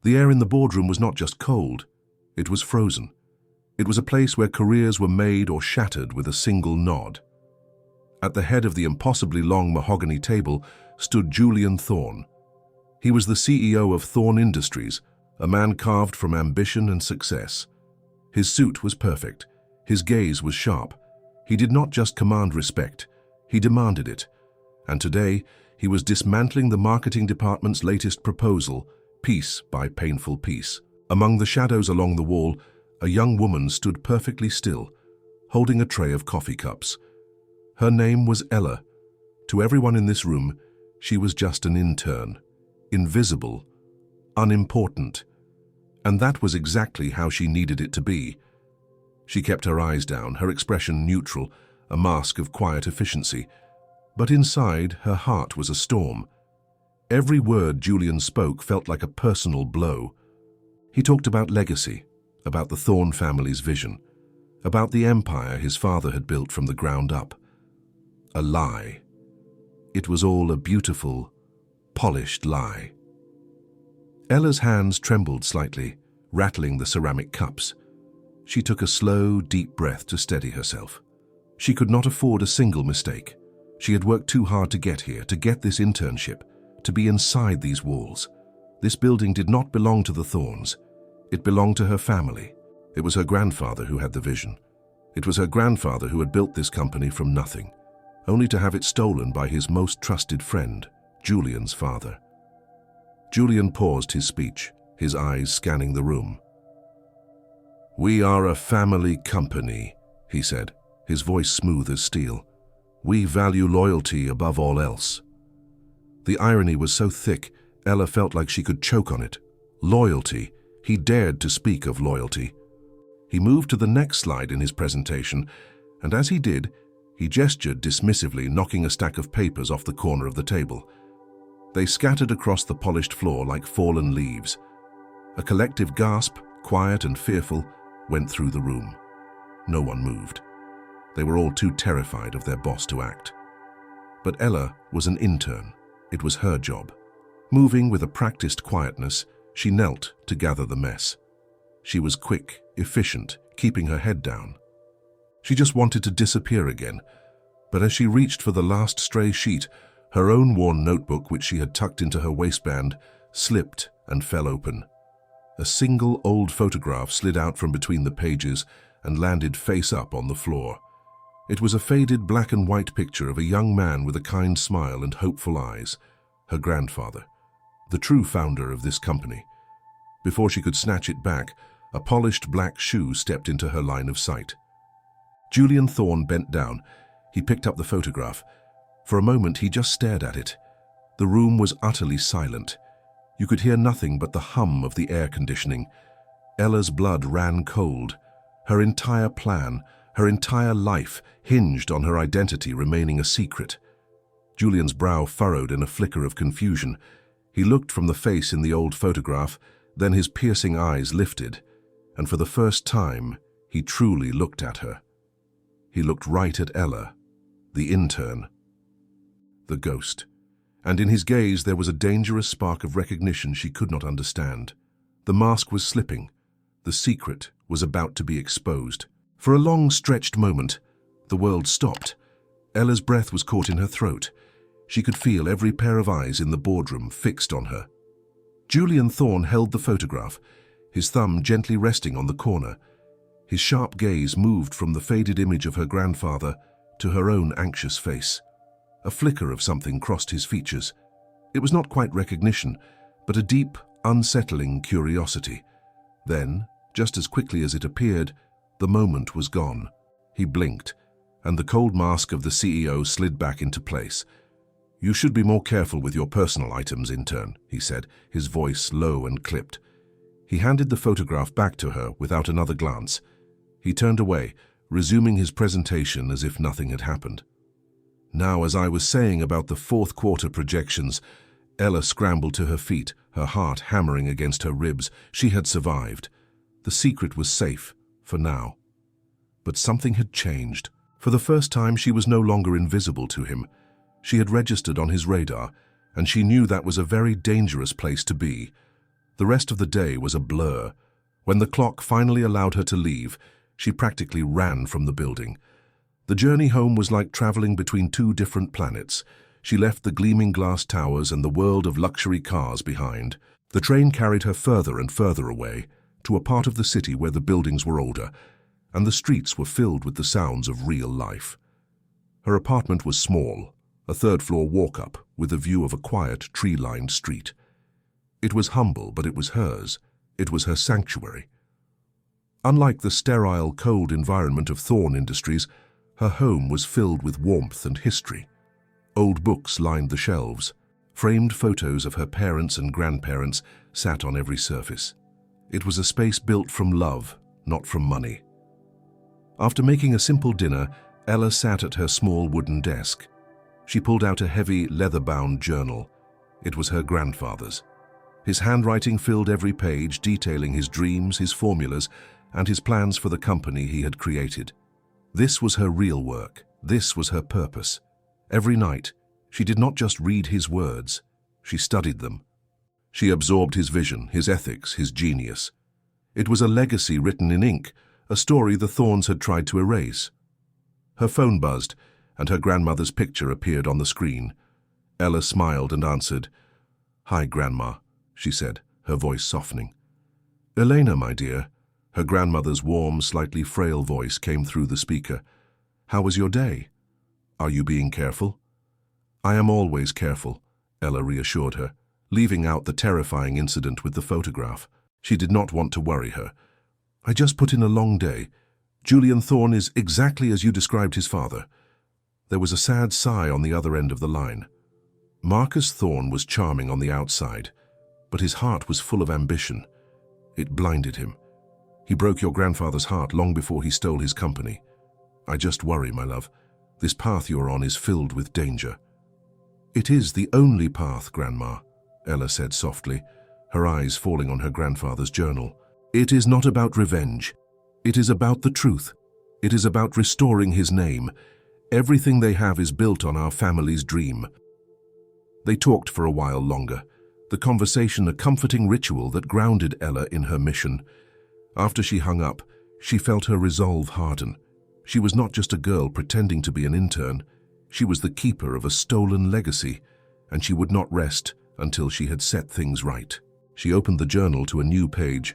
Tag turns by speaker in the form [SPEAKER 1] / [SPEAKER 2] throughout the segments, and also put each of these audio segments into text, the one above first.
[SPEAKER 1] The air in the boardroom was not just cold, it was frozen. It was a place where careers were made or shattered with a single nod. At the head of the impossibly long mahogany table stood Julian Thorne. He was the CEO of Thorne Industries, a man carved from ambition and success. His suit was perfect. His gaze was sharp. He did not just command respect, he demanded it. And today, he was dismantling the marketing department's latest proposal, piece by painful piece. Among the shadows along the wall, a young woman stood perfectly still, holding a tray of coffee cups. Her name was Ella. To everyone in this room, she was just an intern, invisible, unimportant. And that was exactly how she needed it to be. She kept her eyes down, her expression neutral, a mask of quiet efficiency. But inside, her heart was a storm. Every word Julian spoke felt like a personal blow. He talked about legacy, about the Thorne family's vision, about the empire his father had built from the ground up. A lie. It was all a beautiful, polished lie. Ella's hands trembled slightly, rattling the ceramic cups. She took a slow, deep breath to steady herself. She could not afford a single mistake. She had worked too hard to get here, to get this internship, to be inside these walls. This building did not belong to the Thornes. It belonged to her family. It was her grandfather who had the vision. It was her grandfather who had built this company from nothing, only to have it stolen by his most trusted friend, Julian's father. Julian paused his speech, his eyes scanning the room. "We are a family company," he said, his voice smooth as steel. "We value loyalty above all else." The irony was so thick, Ella felt like she could choke on it. Loyalty. He dared to speak of loyalty. He moved to the next slide in his presentation, and as he did, he gestured dismissively, knocking a stack of papers off the corner of the table. They scattered across the polished floor like fallen leaves. A collective gasp, quiet and fearful, went through the room. No one moved. They were all too terrified of their boss to act. But Ella was an intern. It was her job. Moving with a practiced quietness, she knelt to gather the mess. She was quick, efficient, keeping her head down. She just wanted to disappear again, but as she reached for the last stray sheet, her own worn notebook, which she had tucked into her waistband, slipped and fell open. A single old photograph slid out from between the pages and landed face up on the floor. It was a faded black and white picture of a young man with a kind smile and hopeful eyes, her grandfather, the true founder of this company. Before she could snatch it back, a polished black shoe stepped into her line of sight. Julian Thorne bent down. He picked up the photograph. For a moment, he just stared at it. The room was utterly silent. You could hear nothing but the hum of the air conditioning. Ella's blood ran cold. Her entire plan, her entire life, hinged on her identity remaining a secret. Julian's brow furrowed in a flicker of confusion. He looked from the face in the old photograph, then his piercing eyes lifted, and for the first time, he truly looked at her. He looked right at Ella, the intern, the ghost, and in his gaze there was a dangerous spark of recognition she could not understand. The mask was slipping. The secret was about to be exposed. For a long, stretched moment, the world stopped. Ella's breath was caught in her throat. She could feel every pair of eyes in the boardroom fixed on her. Julian Thorne held the photograph, his thumb gently resting on the corner. His sharp gaze moved from the faded image of her grandfather to her own anxious face. A flicker of something crossed his features. It was not quite recognition, but a deep, unsettling curiosity. Then, just as quickly as it appeared, the moment was gone. He blinked, and the cold mask of the CEO slid back into place. "You should be more careful with your personal items, intern," he said, his voice low and clipped. He handed the photograph back to her without another glance. He turned away, resuming his presentation as if nothing had happened. Now, as I was saying about the fourth quarter projections, Ella scrambled to her feet, her heart hammering against her ribs. She had survived. The secret was safe, for now. But something had changed. For the first time, she was no longer invisible to him. She had registered on his radar, and she knew that was a very dangerous place to be. The rest of the day was a blur. When the clock finally allowed her to leave, she practically ran from the building. The journey home was like traveling between two different planets. She left the gleaming glass towers and the world of luxury cars behind. The train carried her further and further away, to a part of the city where the buildings were older, and the streets were filled with the sounds of real life. Her apartment was small, a third-floor walk-up with a view of a quiet, tree-lined street. It was humble, but it was hers. It was her sanctuary. Unlike the sterile, cold environment of Thorn Industries, her home was filled with warmth and history. Old books lined the shelves. Framed photos of her parents and grandparents sat on every surface. It was a space built from love, not from money. After making a simple dinner, Ella sat at her small wooden desk. She pulled out a heavy, leather-bound journal. It was her grandfather's. His handwriting filled every page, detailing his dreams, his formulas, and his plans for the company he had created. This was her real work. This was her purpose. Every night, she did not just read his words, she studied them. She absorbed his vision, his ethics, his genius. It was a legacy written in ink, a story the Thorns had tried to erase. Her phone buzzed, and her grandmother's picture appeared on the screen. Ella smiled and answered. "Hi, Grandma," she said, her voice softening. "Elena, my dear." Her grandmother's warm, slightly frail voice came through the speaker. "How was your day? Are you being careful?" "I am always careful," Ella reassured her, leaving out the terrifying incident with the photograph. She did not want to worry her. "I just put in a long day. Julian Thorn is exactly as you described his father." There was a sad sigh on the other end of the line. Marcus Thorn was charming on the outside, but his heart was full of ambition. It blinded him. He broke your grandfather's heart long before he stole his company. I just worry, my love. This path you're on is filled with danger. "It is the only path, Grandma," Ella said softly, her eyes falling on her grandfather's journal. "It is not about revenge. It is about the truth. It is about restoring his name. Everything they have is built on our family's dream." They talked for a while longer, the conversation a comforting ritual that grounded Ella in her mission. After she hung up, she felt her resolve harden. She was not just a girl pretending to be an intern. She was the keeper of a stolen legacy, and she would not rest until she had set things right. She opened the journal to a new page,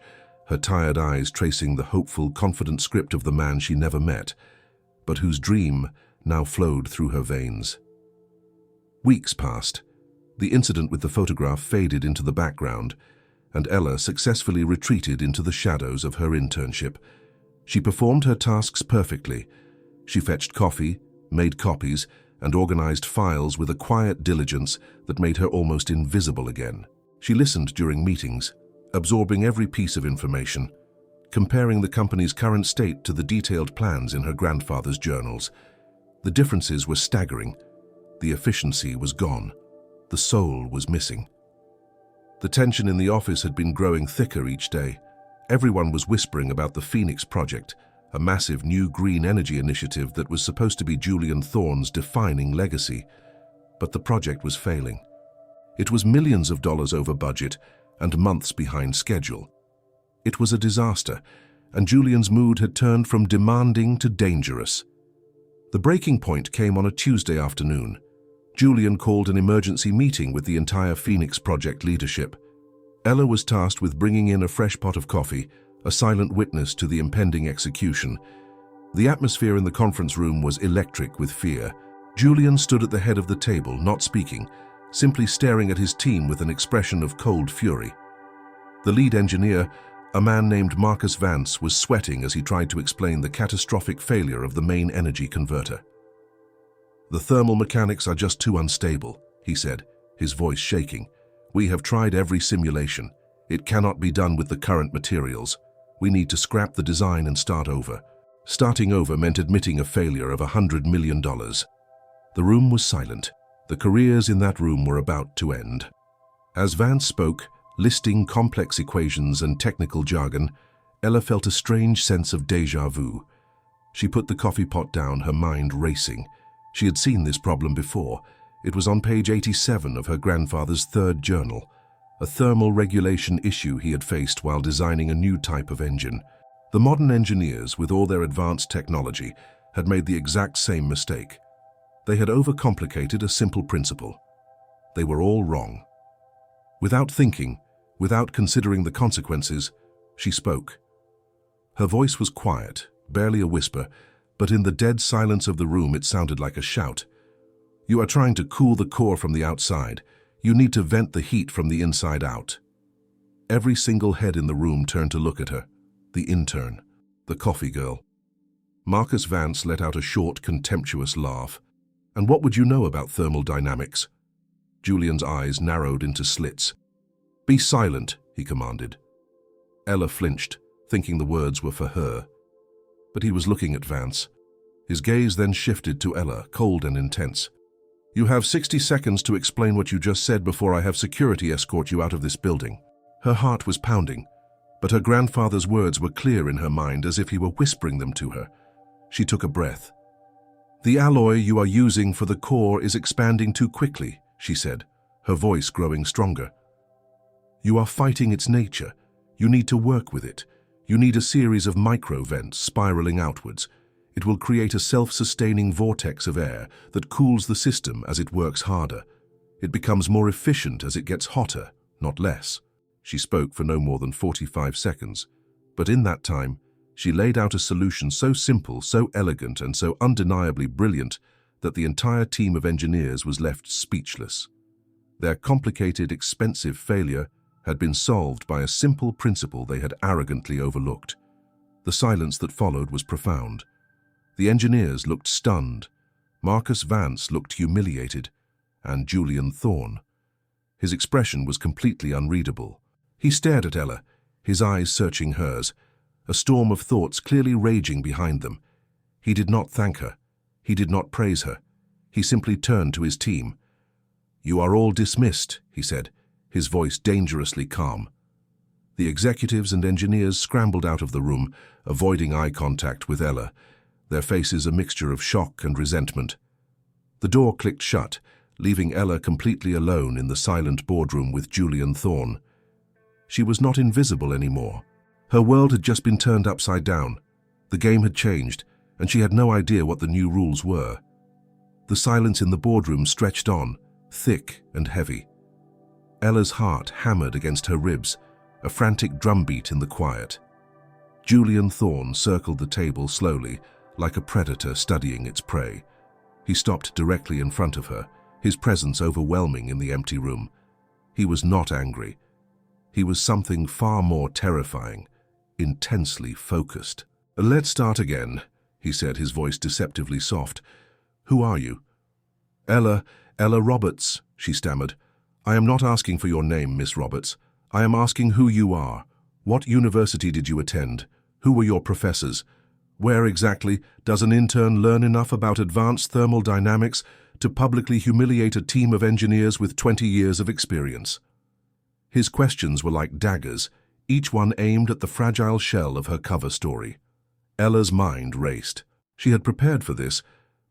[SPEAKER 1] her tired eyes tracing the hopeful, confident script of the man she never met, but whose dream now flowed through her veins. Weeks passed. The incident with the photograph faded into the background, and Ella successfully retreated into the shadows of her internship. She performed her tasks perfectly. She fetched coffee, made copies, and organized files with a quiet diligence that made her almost invisible again. She listened during meetings, absorbing every piece of information, comparing the company's current state to the detailed plans in her grandfather's journals. The differences were staggering. The efficiency was gone. The soul was missing. The tension in the office had been growing thicker each day. Everyone was whispering about the Phoenix Project, a massive new green energy initiative that was supposed to be Julian Thorn's defining legacy. But the project was failing. It was millions of dollars over budget and months behind schedule. It was a disaster, and Julian's mood had turned from demanding to dangerous. The breaking point came on a Tuesday afternoon. Julian called an emergency meeting with the entire Phoenix Project leadership. Ella was tasked with bringing in a fresh pot of coffee, a silent witness to the impending execution. The atmosphere in the conference room was electric with fear. Julian stood at the head of the table, not speaking, simply staring at his team with an expression of cold fury. The lead engineer, a man named Marcus Vance, was sweating as he tried to explain the catastrophic failure of the main energy converter. "The thermal mechanics are just too unstable," he said, his voice shaking. "We have tried every simulation. It cannot be done with the current materials. We need to scrap the design and start over." Starting over meant admitting a failure of $100 million. The room was silent. The careers in that room were about to end. As Vance spoke, listing complex equations and technical jargon, Ella felt a strange sense of déjà vu. She put the coffee pot down, her mind racing. She had seen this problem before. It was on page 87 of her grandfather's third journal. a thermal regulation issue he had faced while designing a new type of engine. The modern engineers, with all their advanced technology, had made the exact same mistake. They had overcomplicated a simple principle. They were all wrong. Without thinking, without considering the consequences, she spoke. Her voice was quiet, barely a whisper, but in the dead silence of the room it sounded like a shout. You are trying to cool the core from the outside. You need to vent the heat from the inside out. Every single head in the room turned to look at her. The intern, the coffee girl. Marcus Vance let out a short, contemptuous laugh. And what would you know about thermal dynamics? Julian's eyes narrowed into slits. Be silent, he commanded. Ella flinched, thinking the words were for her. But he was looking at Vance. His gaze then shifted to Ella, cold and intense. You have 60 seconds to explain what you just said before I have security escort you out of this building. Her heart was pounding, but her grandfather's words were clear in her mind as if he were whispering them to her. She took a breath. The alloy you are using for the core is expanding too quickly, she said, her voice growing stronger. You are fighting its nature. You need to work with it. You need a series of micro-vents spiraling outwards. It will create a self-sustaining vortex of air that cools the system as it works harder. It becomes more efficient as it gets hotter, not less. She spoke for no more than 45 seconds, but in that time, she laid out a solution so simple, so elegant, and so undeniably brilliant that the entire team of engineers was left speechless. Their complicated, expensive failure had been solved by a simple principle they had arrogantly overlooked. The silence that followed was profound. The engineers looked stunned. Marcus Vance looked humiliated, and Julian Thorne. His expression was completely unreadable. He stared at Ella, his eyes searching hers, a storm of thoughts clearly raging behind them. He did not thank her. He did not praise her. He simply turned to his team. You are all dismissed, he said, his voice dangerously calm. The executives and engineers scrambled out of the room, avoiding eye contact with Ella, their faces a mixture of shock and resentment. The door clicked shut, leaving Ella completely alone in the silent boardroom with Julian Thorne. She was not invisible anymore. Her world had just been turned upside down. The game had changed, and she had no idea what the new rules were. The silence in the boardroom stretched on, thick and heavy. Ella's heart hammered against her ribs, a frantic drumbeat in the quiet. Julian Thorne circled the table slowly, like a predator studying its prey. He stopped directly in front of her, his presence overwhelming in the empty room. He was not angry. He was something far more terrifying, intensely focused. Let's start again, he said, his voice deceptively soft. Who are you? Ella Roberts, she stammered. I am not asking for your name, Miss Roberts. I am asking who you are. What university did you attend? Who were your professors? Where exactly does an intern learn enough about advanced thermal dynamics to publicly humiliate a team of engineers with 20 years of experience? His questions were like daggers, each one aimed at the fragile shell of her cover story. Ella's mind raced. She had prepared for this,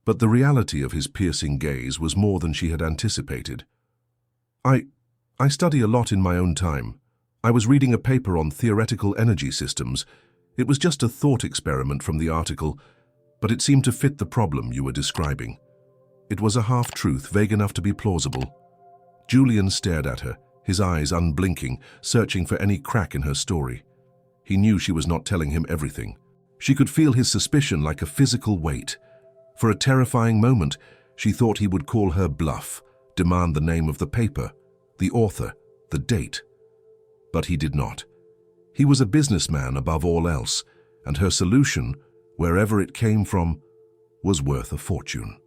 [SPEAKER 1] but the reality of his piercing gaze was more than she had anticipated. I study a lot in my own time. I was reading a paper on theoretical energy systems. It was just a thought experiment from the article, but it seemed to fit the problem you were describing. It was a half-truth, vague enough to be plausible. Julian stared at her, his eyes unblinking, searching for any crack in her story. He knew she was not telling him everything. She could feel his suspicion like a physical weight. For a terrifying moment, she thought he would call her bluff, demand the name of the paper, the author, the date. But he did not. He was a businessman above all else, and her solution, wherever it came from, was worth a fortune.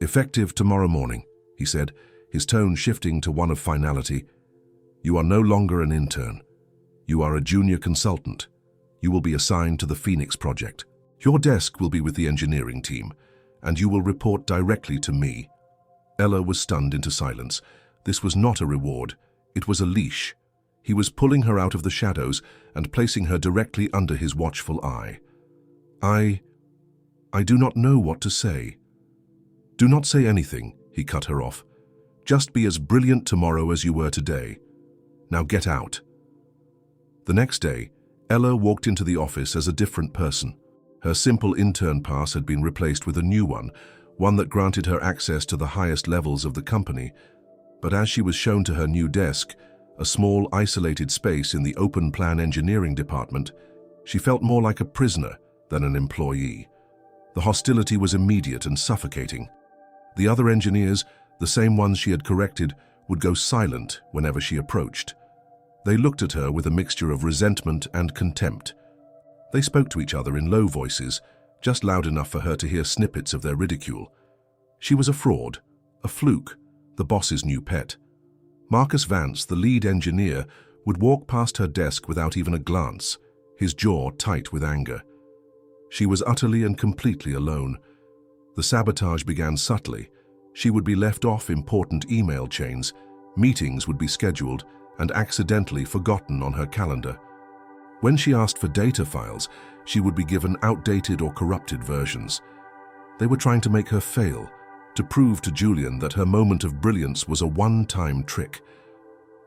[SPEAKER 1] Effective tomorrow morning, he said, his tone shifting to one of finality. You are no longer an intern. You are a junior consultant. You will be assigned to the Phoenix project. Your desk will be with the engineering team, and you will report directly to me. Ella was stunned into silence. This was not a reward. It was a leash. He was pulling her out of the shadows and placing her directly under his watchful eye. I do not know what to say. Do not say anything, he cut her off. Just be as brilliant tomorrow as you were today. Now get out." The next day, Ella walked into the office as a different person. Her simple intern pass had been replaced with a new one that granted her access to the highest levels of the company. But as she was shown to her new desk, a small, isolated space in the open-plan engineering department, she felt more like a prisoner than an employee. The hostility was immediate and suffocating. The other engineers, the same ones she had corrected, would go silent whenever she approached. They looked at her with a mixture of resentment and contempt. They spoke to each other in low voices, just loud enough for her to hear snippets of their ridicule. She was a fraud, a fluke, the boss's new pet. Marcus Vance, the lead engineer, would walk past her desk without even a glance, his jaw tight with anger. She was utterly and completely alone. The sabotage began subtly. She would be left off important email chains, meetings would be scheduled and accidentally forgotten on her calendar. When she asked for data files, she would be given outdated or corrupted versions. They were trying to make her fail, to prove to Julian that her moment of brilliance was a one-time trick.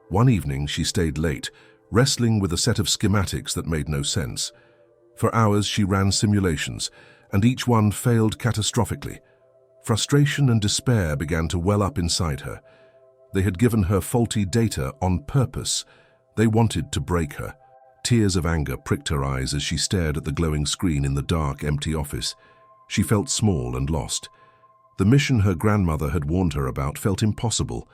[SPEAKER 1] One evening she stayed late, wrestling with a set of schematics that made no sense. For hours she ran simulations, and each one failed catastrophically. Frustration and despair began to well up inside her. They had given her faulty data on purpose. They wanted to break her. Tears of anger pricked her eyes as she stared at the glowing screen in the dark, empty office. She felt small and lost. The mission her grandmother had warned her about felt impossible.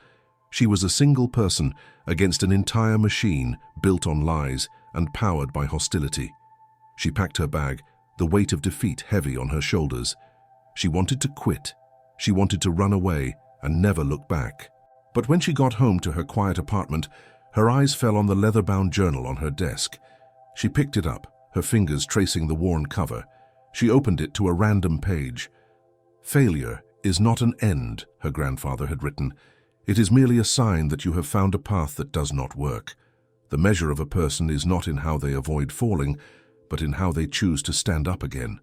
[SPEAKER 1] She was a single person against an entire machine built on lies and powered by hostility. She packed her bag, the weight of defeat heavy on her shoulders. She wanted to quit. She wanted to run away and never look back. But when she got home to her quiet apartment, her eyes fell on the leather-bound journal on her desk. She picked it up, her fingers tracing the worn cover. She opened it to a random page. "Failure is not an end," her grandfather had written. "It is merely a sign that you have found a path that does not work. The measure of a person is not in how they avoid falling, but in how they choose to stand up again."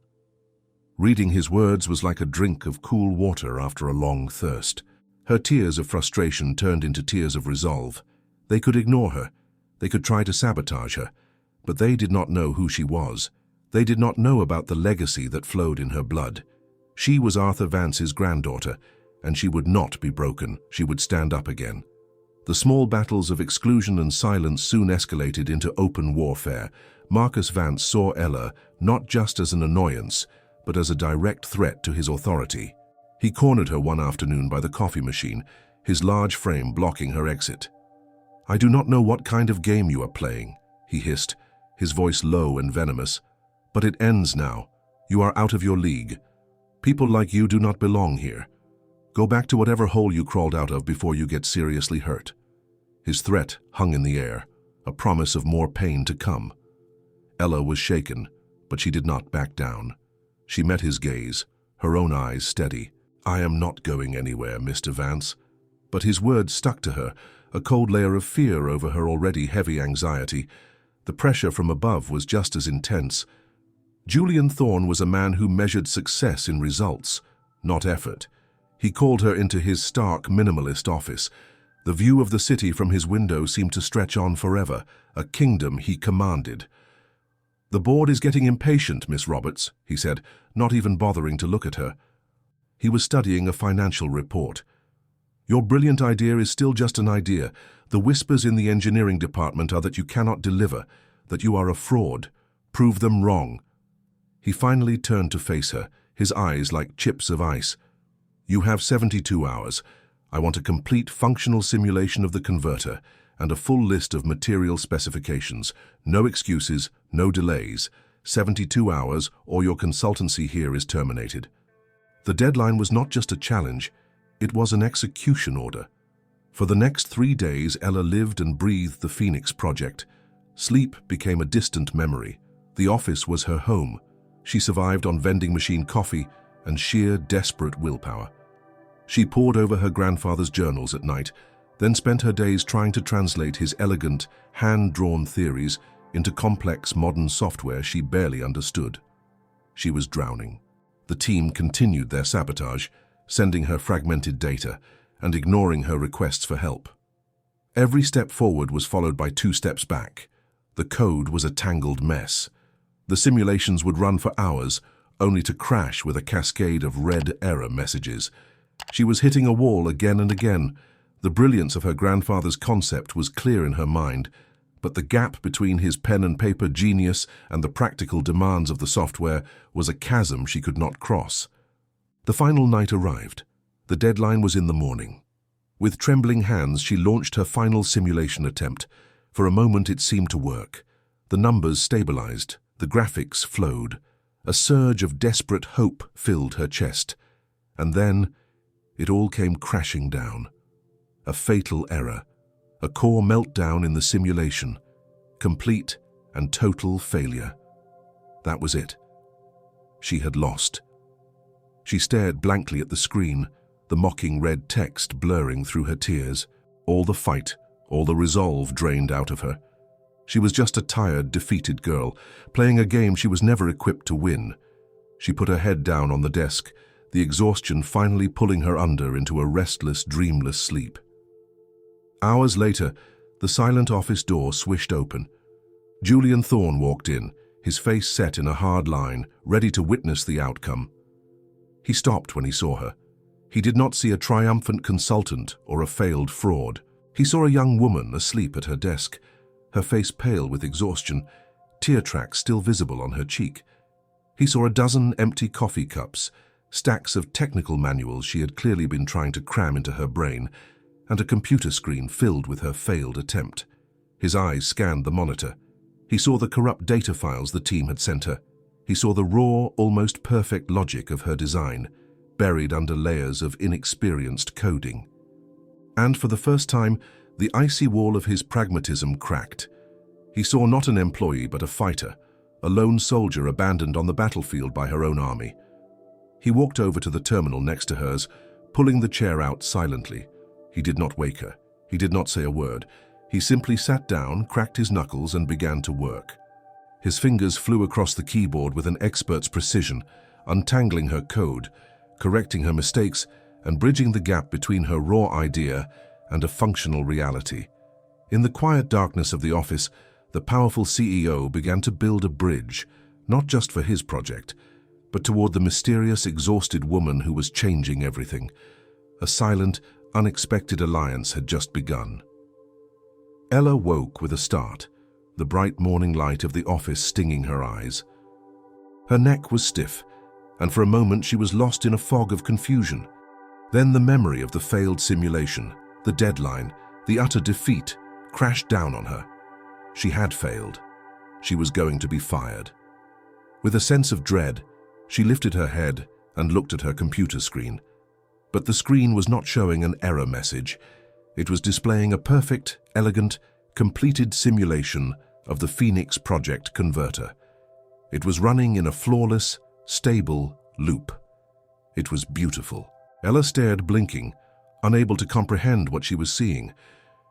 [SPEAKER 1] Reading his words was like a drink of cool water after a long thirst. Her tears of frustration turned into tears of resolve. They could ignore her. They could try to sabotage her. But they did not know who she was. They did not know about the legacy that flowed in her blood. She was Arthur Vance's granddaughter, and she would not be broken. She would stand up again. The small battles of exclusion and silence soon escalated into open warfare. Marcus Vance saw Ella not just as an annoyance, but as a direct threat to his authority. He cornered her one afternoon by the coffee machine, his large frame blocking her exit. "I do not know what kind of game you are playing," he hissed, his voice low and venomous. "But it ends now. You are out of your league. People like you do not belong here. Go back to whatever hole you crawled out of before you get seriously hurt." His threat hung in the air, a promise of more pain to come. Ella was shaken, but she did not back down. She met his gaze, her own eyes steady. "I am not going anywhere, Mr. Vance." But his words stuck to her, a cold layer of fear over her already heavy anxiety. The pressure from above was just as intense. Julian Thorne was a man who measured success in results, not effort. He called her into his stark, minimalist office. The view of the city from his window seemed to stretch on forever, a kingdom he commanded. "The board is getting impatient, Miss Roberts," he said, not even bothering to look at her. He was studying a financial report. "Your brilliant idea is still just an idea. The whispers in the engineering department are that you cannot deliver, that you are a fraud. Prove them wrong." He finally turned to face her, his eyes like chips of ice. "You have 72 hours. I want a complete functional simulation of the converter and a full list of material specifications. No excuses, no delays. 72 hours or your consultancy here is terminated." The deadline was not just a challenge, it was an execution order. For the next 3 days, Ella lived and breathed the Phoenix project. Sleep became a distant memory. The office was her home. She survived on vending machine coffee and sheer, desperate willpower. She pored over her grandfather's journals at night, then spent her days trying to translate his elegant, hand-drawn theories into complex modern software she barely understood. She was drowning. The team continued their sabotage, sending her fragmented data and ignoring her requests for help. Every step forward was followed by 2 steps back. The code was a tangled mess. The simulations would run for hours, only to crash with a cascade of red error messages. She was hitting a wall again and again. The brilliance of her grandfather's concept was clear in her mind, but the gap between his pen and paper genius and the practical demands of the software was a chasm she could not cross. The final night arrived. The deadline was in the morning. With trembling hands, she launched her final simulation attempt. For a moment, it seemed to work. The numbers stabilized. The graphics flowed. A surge of desperate hope filled her chest. And then, it all came crashing down. A fatal error. A core meltdown in the simulation. Complete and total failure. That was it. She had lost. She stared blankly at the screen, the mocking red text blurring through her tears. All the fight, all the resolve drained out of her. She was just a tired, defeated girl, playing a game she was never equipped to win. She put her head down on the desk, the exhaustion finally pulling her under into a restless, dreamless sleep. Hours later, the silent office door swished open. Julian Thorne walked in, his face set in a hard line, ready to witness the outcome. He stopped when he saw her. He did not see a triumphant consultant or a failed fraud. He saw a young woman asleep at her desk, her face pale with exhaustion, tear tracks still visible on her cheek. He saw a dozen empty coffee cups, stacks of technical manuals she had clearly been trying to cram into her brain, and a computer screen filled with her failed attempt. His eyes scanned the monitor. He saw the corrupt data files the team had sent her. He saw the raw, almost perfect logic of her design, buried under layers of inexperienced coding. And for the first time, the icy wall of his pragmatism cracked. He saw not an employee but a fighter, a lone soldier abandoned on the battlefield by her own army. He walked over to the terminal next to hers, pulling the chair out silently. He did not wake her. He did not say a word. He simply sat down, cracked his knuckles, and began to work. His fingers flew across the keyboard with an expert's precision, untangling her code, correcting her mistakes, and bridging the gap between her raw idea and a functional reality. In the quiet darkness of the office, the powerful CEO began to build a bridge, not just for his project, but toward the mysterious, exhausted woman who was changing everything. A silent, unexpected alliance had just begun. Ella woke with a start, the bright morning light of the office stinging her eyes. Her neck was stiff, and for a moment she was lost in a fog of confusion. Then the memory of the failed simulation, the deadline, the utter defeat, crashed down on her. She had failed. She was going to be fired. With a sense of dread, she lifted her head and looked at her computer screen. But the screen was not showing an error message. It was displaying a perfect, elegant, completed simulation of the Phoenix Project converter. It was running in a flawless, stable loop. It was beautiful. Ella stared, blinking, unable to comprehend what she was seeing.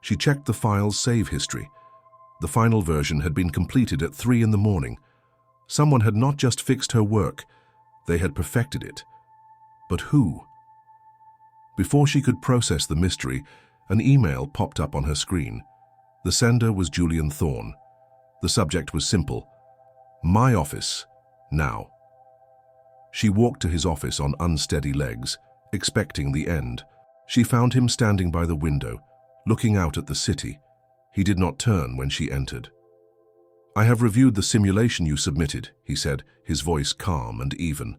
[SPEAKER 1] She checked the file's save history. The final version had been completed at 3 in the morning. Someone had not just fixed her work, they had perfected it. But who? Before she could process the mystery, an email popped up on her screen. The sender was Julian Thorne. The subject was simple: "My office, now." She walked to his office on unsteady legs, expecting the end. She found him standing by the window, looking out at the city. He did not turn when she entered. "I have reviewed the simulation you submitted," he said, his voice calm and even.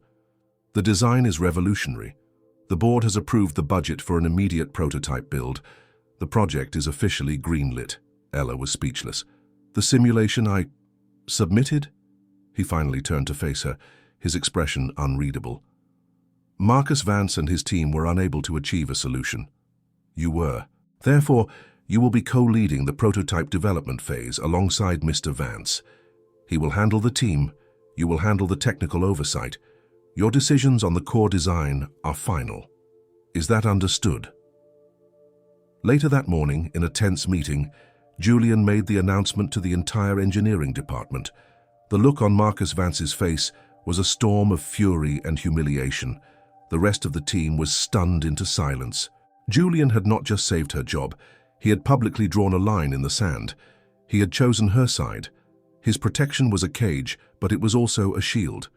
[SPEAKER 1] "The design is revolutionary. The board has approved the budget for an immediate prototype build. The project is officially greenlit." Ella was speechless. "The simulation I submitted?" He finally turned to face her, his expression unreadable. "Marcus Vance and his team were unable to achieve a solution. You were. Therefore, you will be co-leading the prototype development phase alongside Mr. Vance. He will handle the team. You will handle the technical oversight. Your decisions on the core design are final. Is that understood?" Later that morning, in a tense meeting, Julian made the announcement to the entire engineering department. The look on Marcus Vance's face was a storm of fury and humiliation. The rest of the team was stunned into silence. Julian had not just saved her job, He had publicly drawn a line in the sand. He had chosen her side. His protection was a cage, but it was also a shield.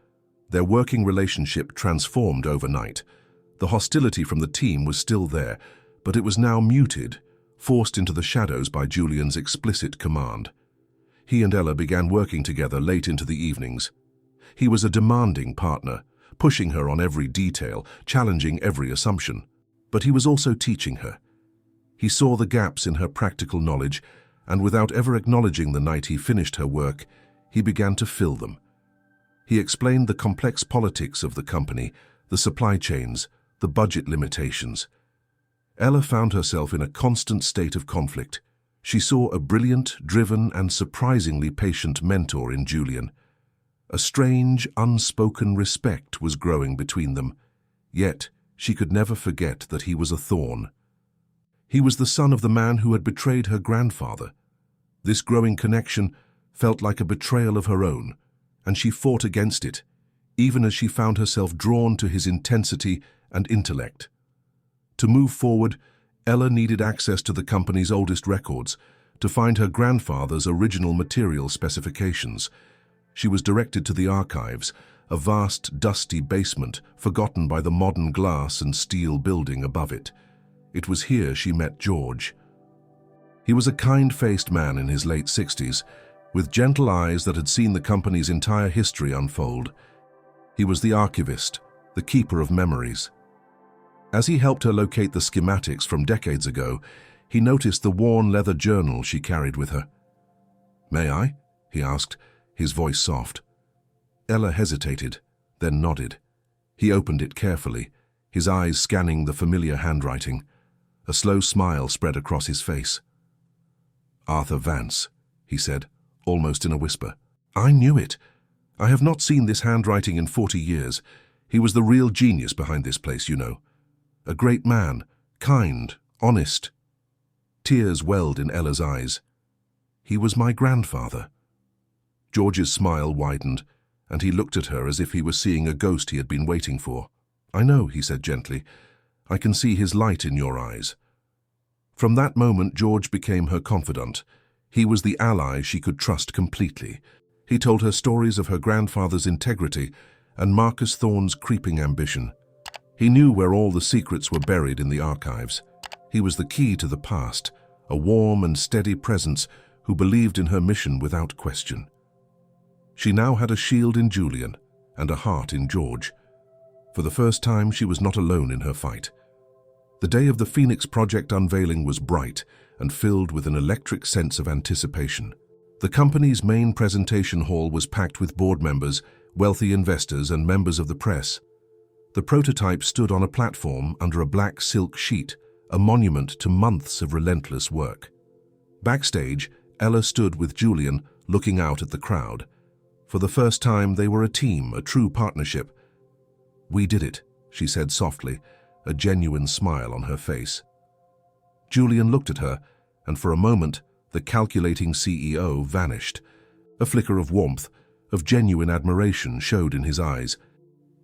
[SPEAKER 1] Their working relationship transformed overnight. The hostility from the team was still there, but it was now muted, forced into the shadows by Julian's explicit command. He and Ella began working together late into the evenings. He was a demanding partner, pushing her on every detail, challenging every assumption. But he was also teaching her. He saw the gaps in her practical knowledge, and without ever acknowledging the night he finished her work, he began to fill them. He explained the complex politics of the company, the supply chains, the budget limitations. Ella found herself in a constant state of conflict. She saw a brilliant, driven, and surprisingly patient mentor in Julian. A strange, unspoken respect was growing between them, yet she could never forget that he was a thorn. He was the son of the man who had betrayed her grandfather. This growing connection felt like a betrayal of her own, and she fought against it, even as she found herself drawn to his intensity and intellect. To move forward, Ella needed access to the company's oldest records, to find her grandfather's original material specifications. She was directed to the archives, a vast, dusty basement forgotten by the modern glass and steel building above it. It was here she met George. He was a kind-faced man in his late 60s, with gentle eyes that had seen the company's entire history unfold. He was the archivist, the keeper of memories. As he helped her locate the schematics from decades ago, he noticed the worn leather journal she carried with her. "May I?" he asked, his voice soft. Ella hesitated, then nodded. He opened it carefully, his eyes scanning the familiar handwriting. A slow smile spread across his face. "Arthur Vance," he said, almost in a whisper. "I knew it. I have not seen this handwriting in 40 years. He was the real genius behind this place, you know. A great man, kind, honest." Tears welled in Ella's eyes. "He was my grandfather." George's smile widened, and he looked at her as if he were seeing a ghost he had been waiting for. "I know," he said gently. "I can see his light in your eyes." From that moment, George became her confidant. He was the ally she could trust completely. He told her stories of her grandfather's integrity and Marcus Thorne's creeping ambition. He knew where all the secrets were buried in the archives. He was the key to the past, a warm and steady presence who believed in her mission without question. She now had a shield in Julian and a heart in George. For the first time, she was not alone in her fight. The day of the Phoenix Project unveiling was bright and filled with an electric sense of anticipation. The company's main presentation hall was packed with board members, wealthy investors, and members of the press. The prototype stood on a platform under a black silk sheet, a monument to months of relentless work. Backstage, Ella stood with Julian, looking out at the crowd. For the first time, they were a team, a true partnership. "We did it," she said softly, a genuine smile on her face. Julian looked at her, and for a moment, the calculating CEO vanished. A flicker of warmth, of genuine admiration showed in his eyes.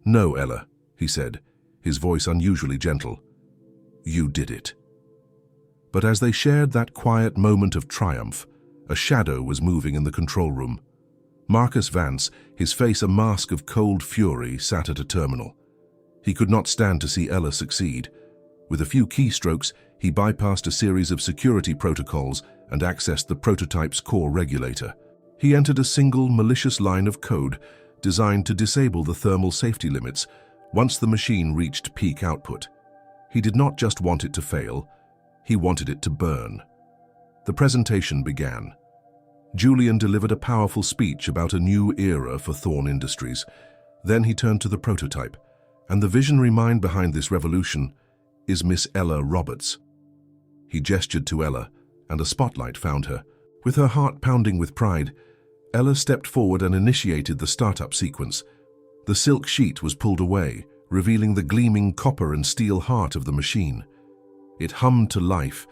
[SPEAKER 1] "No, Ella," he said, his voice unusually gentle. "You did it." But as they shared that quiet moment of triumph, a shadow was moving in the control room. Marcus Vance, his face a mask of cold fury, sat at a terminal. He could not stand to see Ella succeed. With a few keystrokes, he bypassed a series of security protocols and accessed the prototype's core regulator. He entered a single malicious line of code designed to disable the thermal safety limits once the machine reached peak output. He did not just want it to fail, he wanted it to burn. The presentation began. Julian delivered a powerful speech about a new era for Thorne Industries. Then he turned to the prototype, and the visionary mind behind this revolution is Miss Ella Roberts. He gestured to Ella, and a spotlight found her. With her heart pounding with pride, Ella stepped forward and initiated the startup sequence. The silk sheet was pulled away, revealing the gleaming copper and steel heart of the machine. It hummed to life,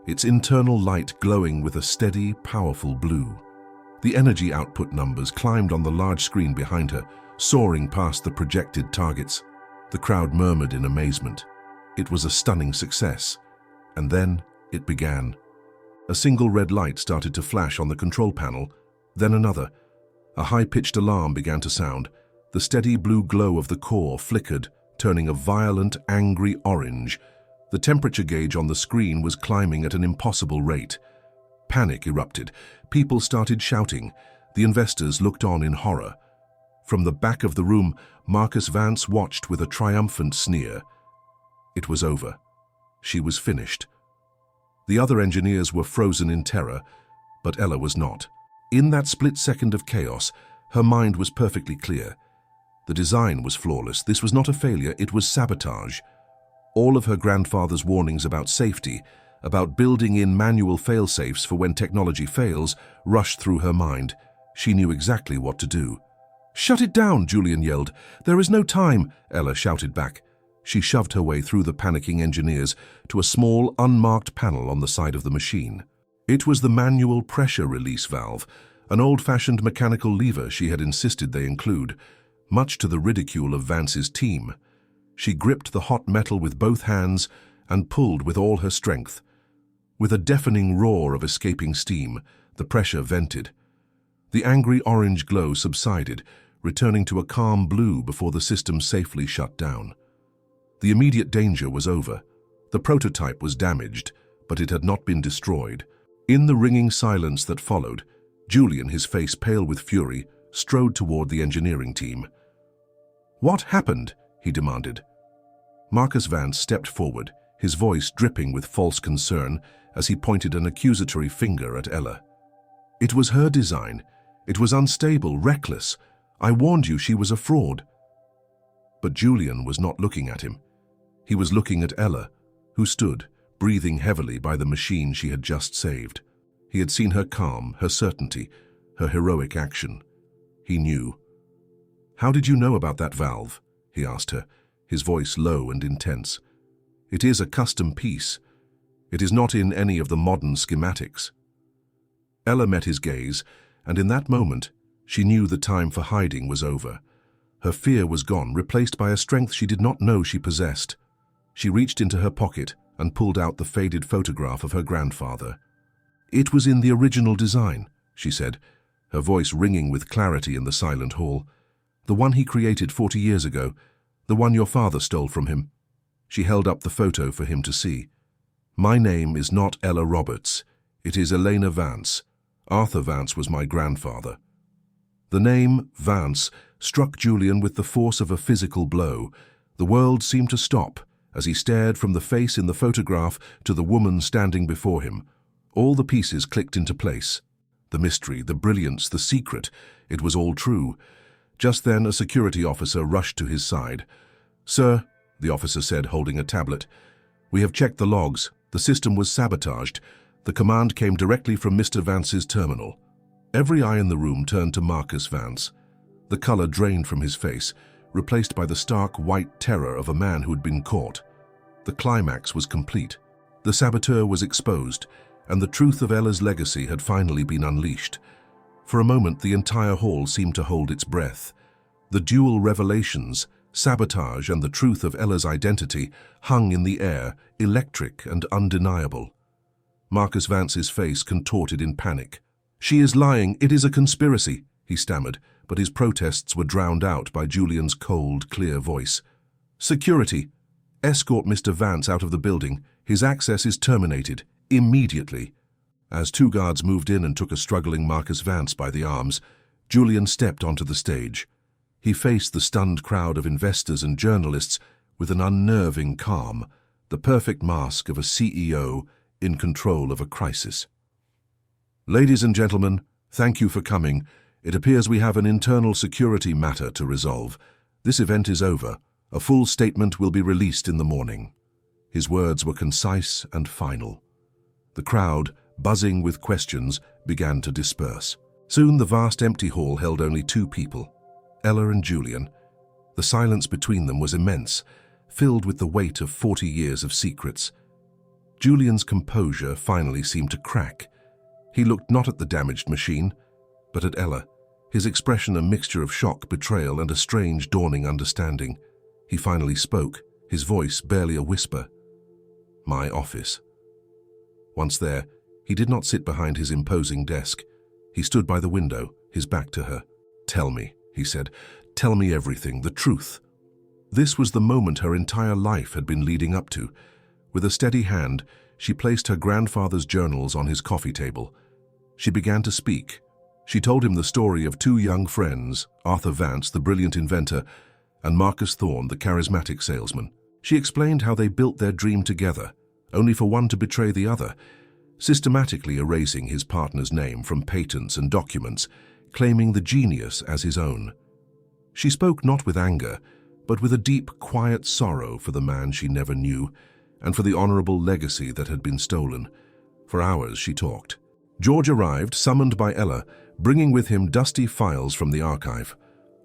[SPEAKER 1] its internal light glowing with a steady, powerful blue. The energy output numbers climbed on the large screen behind her, soaring past the projected targets. The crowd murmured in amazement. It was a stunning success. And then it began. A single red light started to flash on the control panel, then another. A high-pitched alarm began to sound. The steady blue glow of the core flickered, turning a violent, angry orange. The temperature gauge on the screen was climbing at an impossible rate. Panic erupted. People started shouting. The investors looked on in horror. From the back of the room, Marcus Vance watched with a triumphant sneer. It was over. She was finished. The other engineers were frozen in terror, but Ella was not. In that split second of chaos, her mind was perfectly clear. The design was flawless. This was not a failure, it was sabotage. All of her grandfather's warnings about safety, about building in manual fail-safes for when technology fails, rushed through her mind. She knew exactly what to do. "Shut it down," Julian yelled. "There is no time," Ella shouted back. She shoved her way through the panicking engineers to a small, unmarked panel on the side of the machine. It was the manual pressure release valve, an old-fashioned mechanical lever she had insisted they include, much to the ridicule of Vance's team. She gripped the hot metal with both hands and pulled with all her strength. With a deafening roar of escaping steam, the pressure vented. The angry orange glow subsided, returning to a calm blue before the system safely shut down. The immediate danger was over. The prototype was damaged, but it had not been destroyed. In the ringing silence that followed, Julian, his face pale with fury, strode toward the engineering team. "What happened?" he demanded. Marcus Vance stepped forward, his voice dripping with false concern as he pointed an accusatory finger at Ella. "It was her design. It was unstable, reckless. I warned you she was a fraud." But Julian was not looking at him. He was looking at Ella, who stood, breathing heavily by the machine she had just saved. He had seen her calm, her certainty, her heroic action. He knew. "How did you know about that valve?" he asked her, his voice low and intense. "It is a custom piece. It is not in any of the modern schematics." Ella met his gaze, and in that moment, she knew the time for hiding was over. Her fear was gone, replaced by a strength she did not know she possessed. She reached into her pocket and pulled out the faded photograph of her grandfather. "It was in the original design," she said, her voice ringing with clarity in the silent hall. "The one he created 40 years ago, the one your father stole from him." She held up the photo for him to see. "My name is not Ella Roberts. It is Elena Vance. Arthur Vance was my grandfather." The name, Vance, struck Julian with the force of a physical blow. The world seemed to stop as he stared from the face in the photograph to the woman standing before him. All the pieces clicked into place. The mystery, the brilliance, the secret, it was all true. Just then a security officer rushed to his side. "Sir," the officer said, holding a tablet, "we have checked the logs. The system was sabotaged. The command came directly from Mr. Vance's terminal." Every eye in the room turned to Marcus Vance. The color drained from his face, replaced by the stark white terror of a man who had been caught. The climax was complete. The saboteur was exposed, and the truth of Ella's legacy had finally been unleashed. For a moment, the entire hall seemed to hold its breath. The dual revelations, sabotage and the truth of Ella's identity, hung in the air, electric and undeniable. Marcus Vance's face contorted in panic. "She is lying. It is a conspiracy," he stammered, but his protests were drowned out by Julian's cold, clear voice. "Security! Escort Mr. Vance out of the building. His access is terminated. Immediately." As two guards moved in and took a struggling Marcus Vance by the arms, Julian stepped onto the stage. He faced the stunned crowd of investors and journalists with an unnerving calm, the perfect mask of a CEO in control of a crisis. "Ladies and gentlemen, thank you for coming. It appears we have an internal security matter to resolve. This event is over. A full statement will be released in the morning." His words were concise and final. The crowd, buzzing with questions, began to disperse. Soon the vast empty hall held only two people, Ella and Julian. The silence between them was immense, filled with the weight of 40 years of secrets. Julian's composure finally seemed to crack. He looked not at the damaged machine, but at Ella, his expression a mixture of shock, betrayal, and a strange dawning understanding. He finally spoke, his voice barely a whisper. "My office." Once there, He did not sit behind his imposing desk. He stood by the window, his back to her. "Tell me," he said. "Tell me everything, the truth." This was the moment her entire life had been leading up to. With a steady hand, she placed her grandfather's journals on his coffee table. She began to speak. She told him the story of two young friends, Arthur Vance, the brilliant inventor, and Marcus Thorne, the charismatic salesman. She explained how they built their dream together, only for one to betray the other, systematically erasing his partner's name from patents and documents, claiming the genius as his own. She spoke not with anger, but with a deep, quiet sorrow for the man she never knew, and for the honorable legacy that had been stolen. For hours she talked. George arrived, summoned by Ella, bringing with him dusty files from the archive.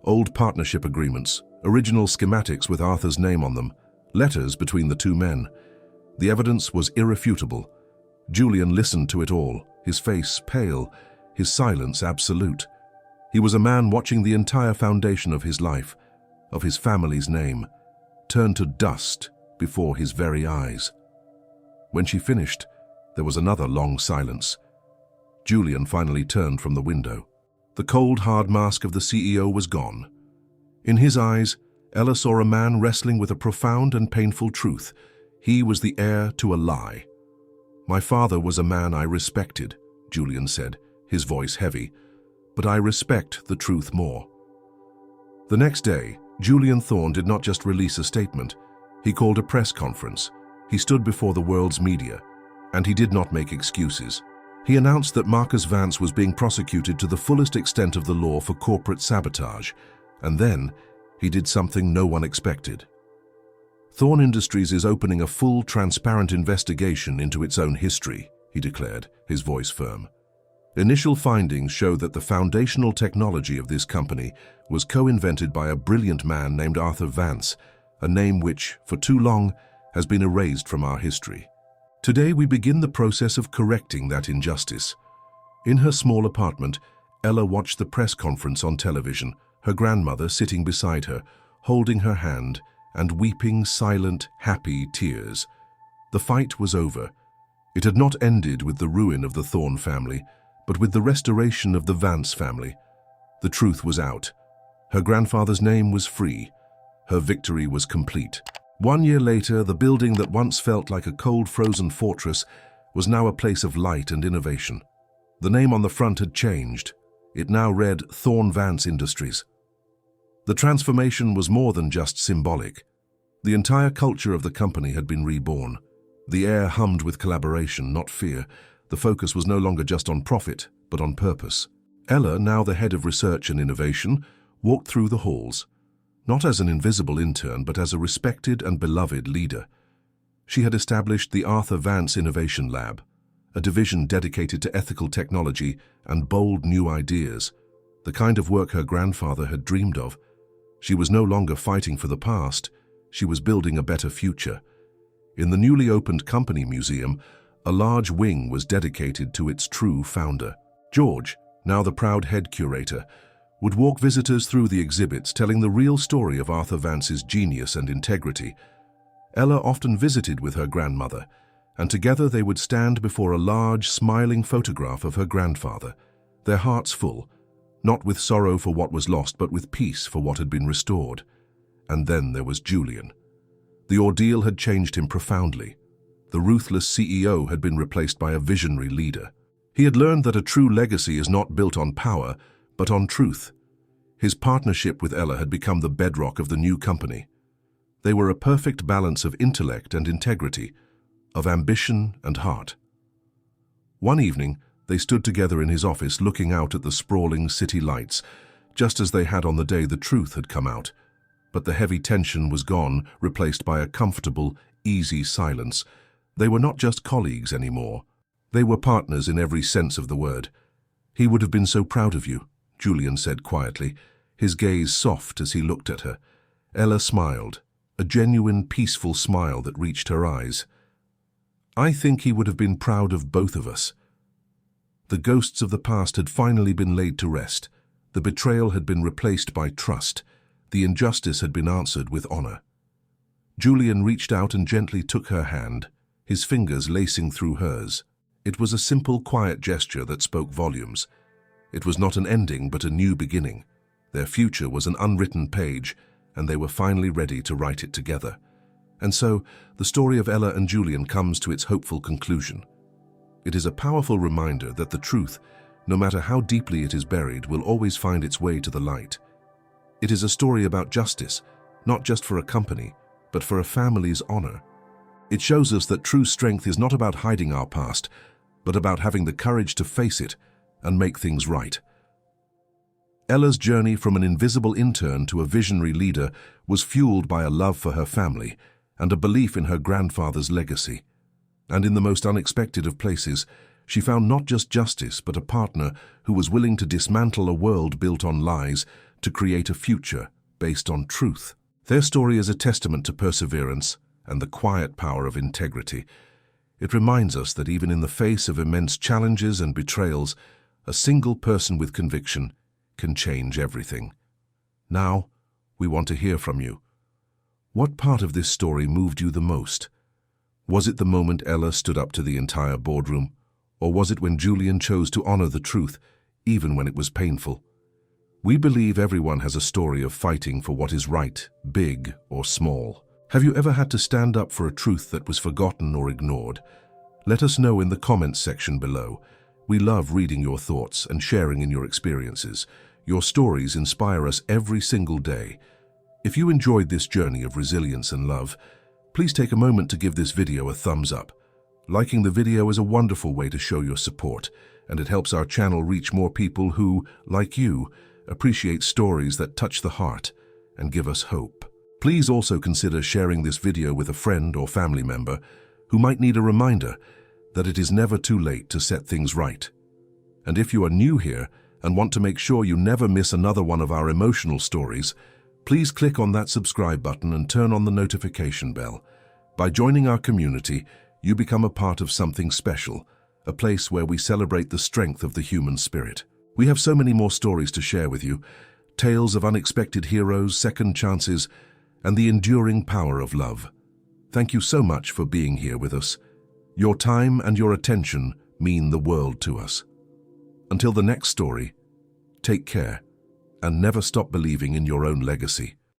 [SPEAKER 1] Old partnership agreements, original schematics with Arthur's name on them, letters between the two men. The evidence was irrefutable. Julian listened to it all, his face pale, his silence absolute. He was a man watching the entire foundation of his life, of his family's name, turn to dust before his very eyes. When she finished, there was another long silence. Julian finally turned from the window. The cold, hard mask of the CEO was gone. In his eyes, Ella saw a man wrestling with a profound and painful truth. He was the heir to a lie. "My father was a man I respected," Julian said, his voice heavy, "but I respect the truth more." The next day, Julian Thorne did not just release a statement. He called a press conference. He stood before the world's media, and he did not make excuses. He announced that Marcus Vance was being prosecuted to the fullest extent of the law for corporate sabotage, and then he did something no one expected. "Thorne Industries is opening a full, transparent investigation into its own history," he declared, his voice firm. "Initial findings show that the foundational technology of this company was co-invented by a brilliant man named Arthur Vance, a name which, for too long, has been erased from our history. Today we begin the process of correcting that injustice." In her small apartment, Ella watched the press conference on television, her grandmother sitting beside her, holding her hand and weeping silent, happy tears. The fight was over. It had not ended with the ruin of the Thorne family, but with the restoration of the Vance family. The truth was out. Her grandfather's name was free. Her victory was complete. 1 year later, the building that once felt like a cold, frozen fortress was now a place of light and innovation. The name on the front had changed. It now read Thorne Vance Industries. The transformation was more than just symbolic. The entire culture of the company had been reborn. The air hummed with collaboration, not fear. The focus was no longer just on profit, but on purpose. Ella, now the head of research and innovation, walked through the halls, not as an invisible intern, but as a respected and beloved leader. She had established the Arthur Vance Innovation Lab, a division dedicated to ethical technology and bold new ideas, the kind of work her grandfather had dreamed of. She was no longer fighting for the past, she was building a better future. In the newly opened company museum, a large wing was dedicated to its true founder. George, now the proud head curator, would walk visitors through the exhibits, telling the real story of Arthur Vance's genius and integrity. Ella often visited with her grandmother, and together they would stand before a large, smiling photograph of her grandfather, their hearts full, not with sorrow for what was lost, but with peace for what had been restored. And then there was Julian. The ordeal had changed him profoundly. The ruthless CEO had been replaced by a visionary leader. He had learned that a true legacy is not built on power, but on truth. His partnership with Ella had become the bedrock of the new company. They were a perfect balance of intellect and integrity, of ambition and heart. One evening, they stood together in his office looking out at the sprawling city lights, just as they had on the day the truth had come out. But the heavy tension was gone, replaced by a comfortable, easy silence. They were not just colleagues anymore. They were partners in every sense of the word. "He would have been so proud of you," Julian said quietly, his gaze soft as he looked at her. Ella smiled, a genuine, peaceful smile that reached her eyes. "I think he would have been proud of both of us." The ghosts of the past had finally been laid to rest. The betrayal had been replaced by trust. The injustice had been answered with honor. Julian reached out and gently took her hand, his fingers lacing through hers. It was a simple, quiet gesture that spoke volumes. It was not an ending, but a new beginning. Their future was an unwritten page, and they were finally ready to write it together. And so, the story of Ella and Julian comes to its hopeful conclusion. It is a powerful reminder that the truth, no matter how deeply it is buried, will always find its way to the light. It is a story about justice, not just for a company, but for a family's honor. It shows us that true strength is not about hiding our past, but about having the courage to face it and make things right. Ella's journey from an invisible intern to a visionary leader was fueled by a love for her family and a belief in her grandfather's legacy. And in the most unexpected of places, she found not just justice, but a partner who was willing to dismantle a world built on lies to create a future based on truth. Their story is a testament to perseverance and the quiet power of integrity. It reminds us that even in the face of immense challenges and betrayals, a single person with conviction can change everything. Now, we want to hear from you. What part of this story moved you the most? Was it the moment Ella stood up to the entire boardroom? Or was it when Julian chose to honor the truth, even when it was painful? We believe everyone has a story of fighting for what is right, big or small. Have you ever had to stand up for a truth that was forgotten or ignored? Let us know in the comments section below. We love reading your thoughts and sharing in your experiences. Your stories inspire us every single day. If you enjoyed this journey of resilience and love, please take a moment to give this video a thumbs up. Liking the video is a wonderful way to show your support, and it helps our channel reach more people who, like you, appreciate stories that touch the heart and give us hope. Please also consider sharing this video with a friend or family member who might need a reminder that it is never too late to set things right. And if you are new here and want to make sure you never miss another one of our emotional stories, please click on that subscribe button and turn on the notification bell. By joining our community, you become a part of something special, a place where we celebrate the strength of the human spirit. We have so many more stories to share with you, tales of unexpected heroes, second chances, and the enduring power of love. Thank you so much for being here with us. Your time and your attention mean the world to us. Until the next story, take care and never stop believing in your own legacy.